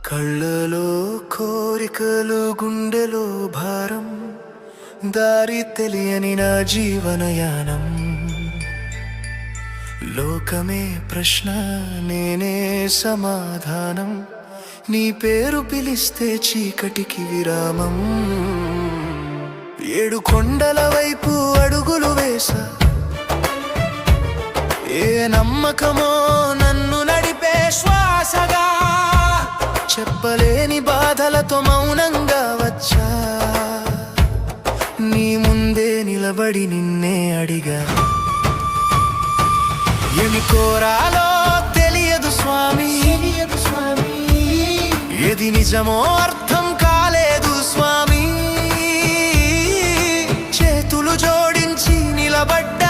కళ్ళలో కోరికలు గుండెలో భారం దారి తెలియని నా జీవనయానం లోకమే ప్రశ్న నేనే సమాధానం నీ పేరు పిలిస్తే చీకటికి విరామం ఏడు కొండల వైపు అడుగులు వేసా ఏ నమ్మకమో నన్ను నడిపే శ్వాసగా చెప్పలేని బాధలతో మౌనంగా వచ్చా నీ ముందే నిలబడి నిన్నే అడిగా ఏమి కోరాలో తెలియదు స్వామి ఏది నిజమో అర్థం కాలేదు స్వామి చేతులు జోడించి నిలబడ్డ